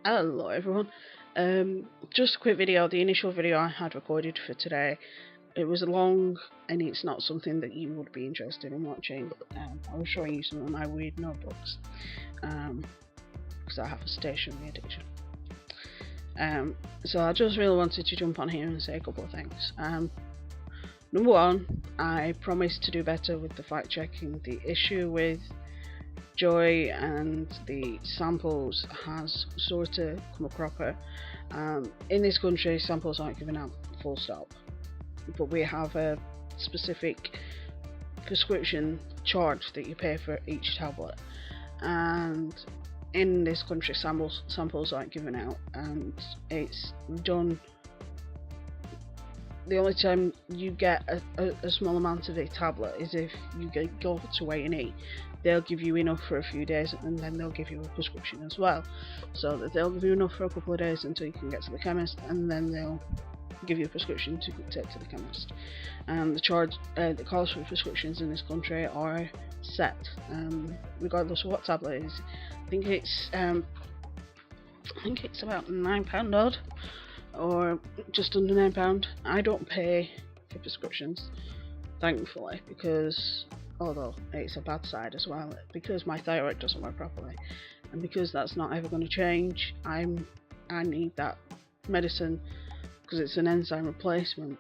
Hello everyone. Just a quick video. The initial video I had recorded for today, it was long and it's not something that you would be interested in watching. I was showing you some of my weird notebooks because I have a stationery addiction. So I just really wanted to jump on here and say a couple of things. Number one, I promised to do better with the fact checking. The issue with Joy and the samples has sort of come a cropper. In this country, samples aren't given out full stop, but we have a specific prescription charge that you pay for each tablet, and in this country samples aren't given out, and it's done. The only time you get a small amount of a tablet is if you go to A&E. They'll give you enough for a few days and then they'll give you a prescription as well. So that they'll give you enough for a couple of days until you can get to the chemist, and then they'll give you a prescription to take to the chemist. And the cost for prescriptions in this country are set, regardless of what tablet it is. I think it's about £9 odd, or just under £9. I don't pay for prescriptions, thankfully, because although it's a bad side as well, because my thyroid doesn't work properly, and because that's not ever going to change, I need that medicine because it's an enzyme replacement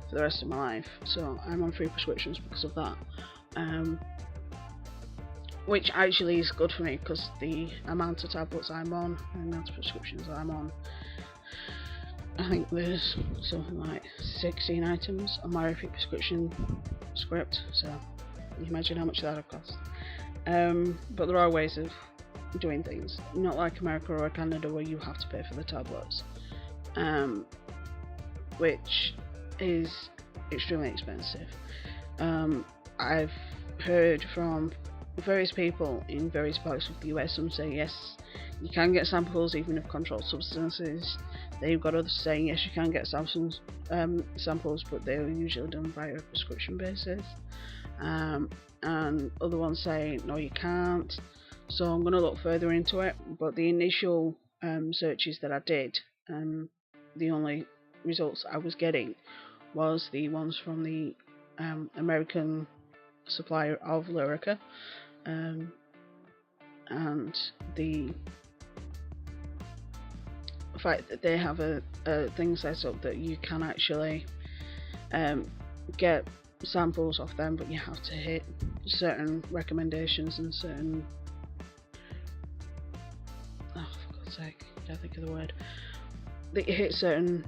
for the rest of my life. So I'm on free prescriptions because of that, which actually is good for me because the amount of tablets I'm on and the amount of prescriptions I'm on, I think there's something like 16 items on my repeat prescription script, so you imagine how much that would cost. But there are ways of doing things, not like America or Canada where you have to pay for the tablets, which is extremely expensive. I've heard from various people in various parts of the US, some say yes, you can get samples even of controlled substances. They've got others saying yes, you can get samples, but they're usually done via a prescription basis. And other ones say no, you can't. So I'm going to look further into it. But the initial searches that I did, the only results I was getting was the ones from the American supplier of Lyrica, and the fact that they have a thing set up that you can actually get samples off them, but you have to hit certain recommendations and certain, oh for God's sake, I can't think of the word, that you hit certain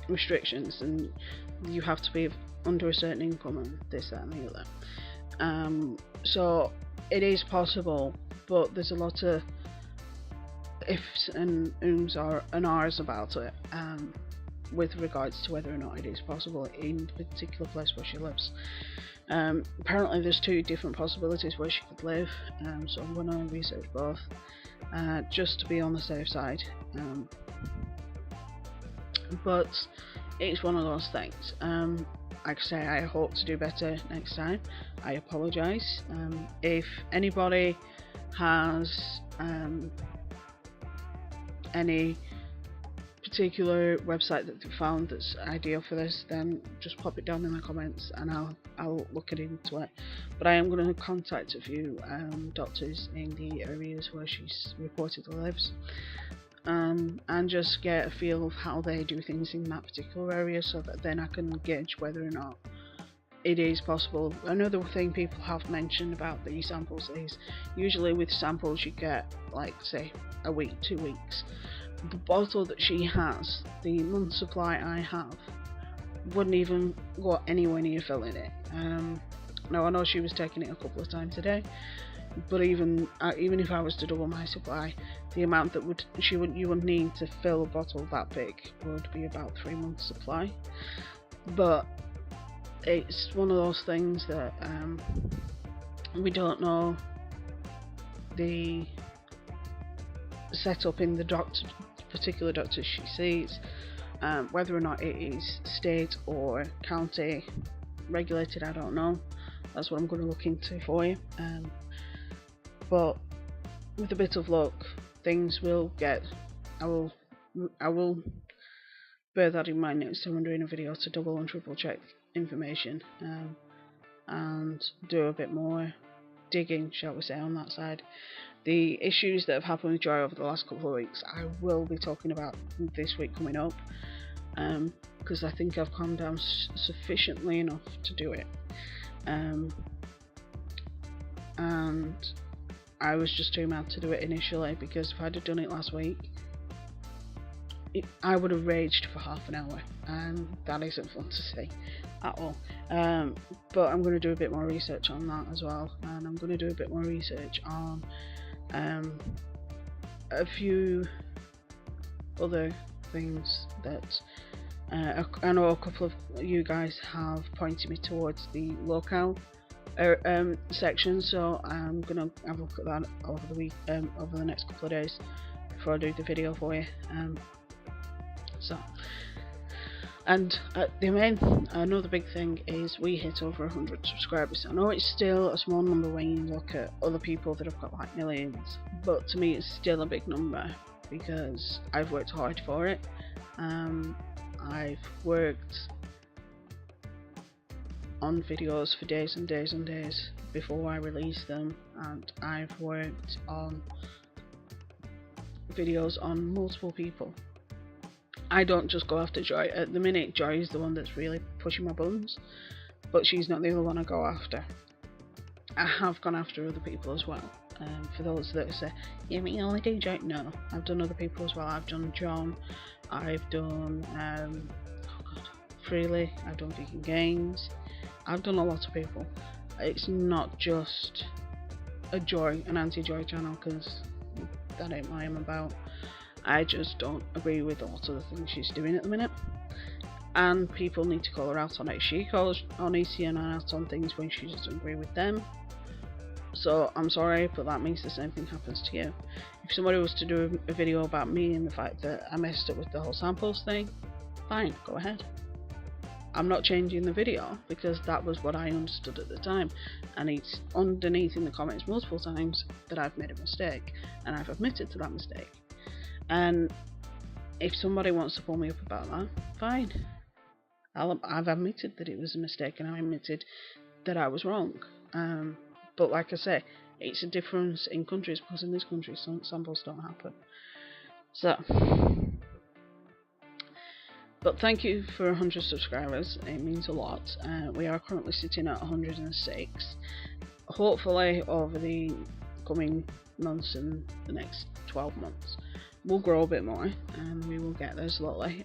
restrictions and you have to be under a certain income and this, that and the other. So it is possible, but there's a lot of ifs and ums and ahs about it, with regards to whether or not it is possible in the particular place where she lives. Apparently there's two different possibilities where she could live, so I'm going to research both, just to be on the safe side. But it's one of those things. Like I say, I hope to do better next time. I apologise. If anybody has any particular website that they found that's ideal for this, then just pop it down in the comments and I'll look into it. But I am going to contact a few doctors in the areas where she's reportedly lives, and just get a feel of how they do things in that particular area, so that then I can gauge whether or not it is possible. Another thing people have mentioned about these samples is usually with samples you get, like, say a week, 2 weeks. The bottle that she has, the month supply I have, wouldn't even go anywhere near filling it. Now I know she was taking it a couple of times a day, but even if I was to double my supply, the amount that you would need to fill a bottle that big would be about 3 months supply. But it's one of those things that we don't know the setup in the particular doctor she sees, whether or not it is state or county regulated, I don't know. That's what I'm going to look into for you. But with a bit of luck, things will get, I will bear that in mind next time I'm doing a video, to double and triple check information, and do a bit more digging, shall we say, on that side. The issues that have happened with Joy over the last couple of weeks, I will be talking about this week coming up, because I think I've calmed down sufficiently enough to do it. And I was just too mad to do it initially, because if I'd have done it last week, I would have raged for half an hour, and that isn't fun to see at all. But I'm going to do a bit more research on that as well, and I'm going to do a bit more research on a few other things that I know a couple of you guys have pointed me towards the locale section, so I'm gonna have a look at that over the week, over the next couple of days before I do the video for you. And another big thing is we hit over 100 subscribers. I know it's still a small number when you look at other people that have got like millions, but to me it's still a big number because I've worked hard for it. I've worked on videos for days and days and days before I release them, and I've worked on videos on multiple people. I don't just go after Joy. At the minute, Joy is the one that's really pushing my buttons, but she's not the only one I go after. I have gone after other people as well. For those that say, yeah, but you only do Joy. No, I've done other people as well. I've done John, I've done Freely, I've done Vegan Games, I've done a lot of people. It's not just an anti-Joy channel, because that ain't what I'm about. I just don't agree with a lot of the things she's doing at the minute, and people need to call her out on it. She calls on ECN out on things when she doesn't agree with them, so I'm sorry, but that means the same thing happens to you. If somebody was to do a video about me and the fact that I messed up with the whole samples thing, fine, go ahead. I'm not changing the video because that was what I understood at the time, and it's underneath in the comments multiple times that I've made a mistake, and I've admitted to that mistake. And if somebody wants to pull me up about that, fine. I've admitted that it was a mistake, and I admitted that I was wrong. But like I say, it's a difference in countries, because in this country some samples don't happen. So, but thank you for 100 subscribers, it means a lot. We are currently sitting at 106. Hopefully over the coming months and the next 12 months we'll grow a bit more, and we will get there slowly.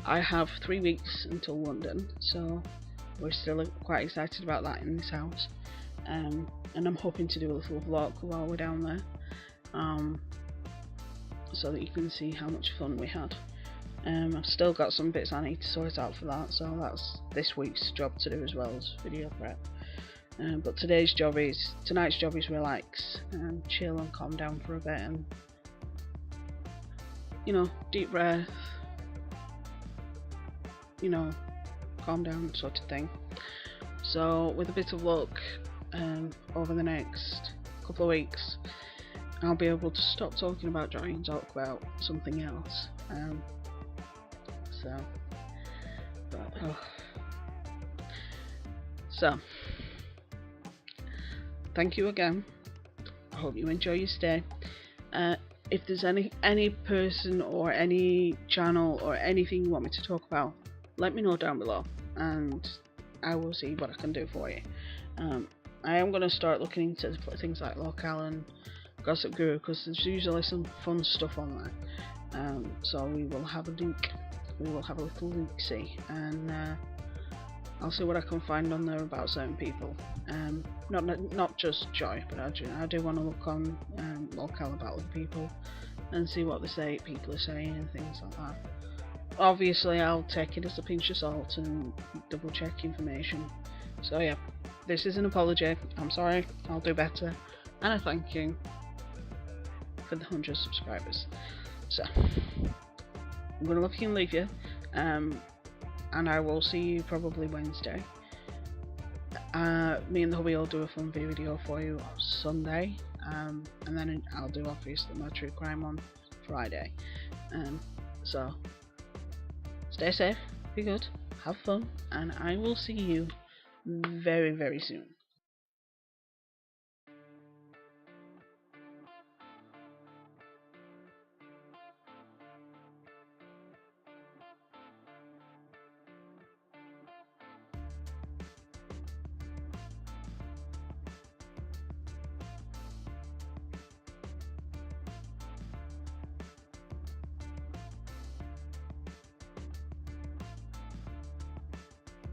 I have 3 weeks until London, so we're still quite excited about that in this house, and I'm hoping to do a little vlog while we're down there, so that you can see how much fun we had. I've still got some bits I need to sort out for that, so that's this week's job to do as well as video prep. But tonight's job is relax and chill and calm down for a bit, and deep breath, calm down sort of thing. So with a bit of luck, over the next couple of weeks I'll be able to stop talking about Joy and talk about something else. So thank you again. I hope you enjoy your stay. If there's any person or any channel or anything you want me to talk about, let me know down below, and I will see what I can do for you. I am going to start looking into things like Locale and Gossip Guru, because there's usually some fun stuff on there. So we will have a link. We will have a little link see, and I'll see what I can find on there about certain people. Not just Joy, but I do want to look on Locale about other people and see what people are saying and things like that. Obviously I'll take it as a pinch of salt and double check information. So yeah, this is an apology. I'm sorry, I'll do better, and I thank you for the 100 subscribers. So I'm gonna love you and leave you, and I will see you probably Wednesday. Me and the hubby will do a fun video for you on Sunday, and then I'll do obviously my true crime on Friday. So stay safe, be good, have fun, and I will see you very, very soon.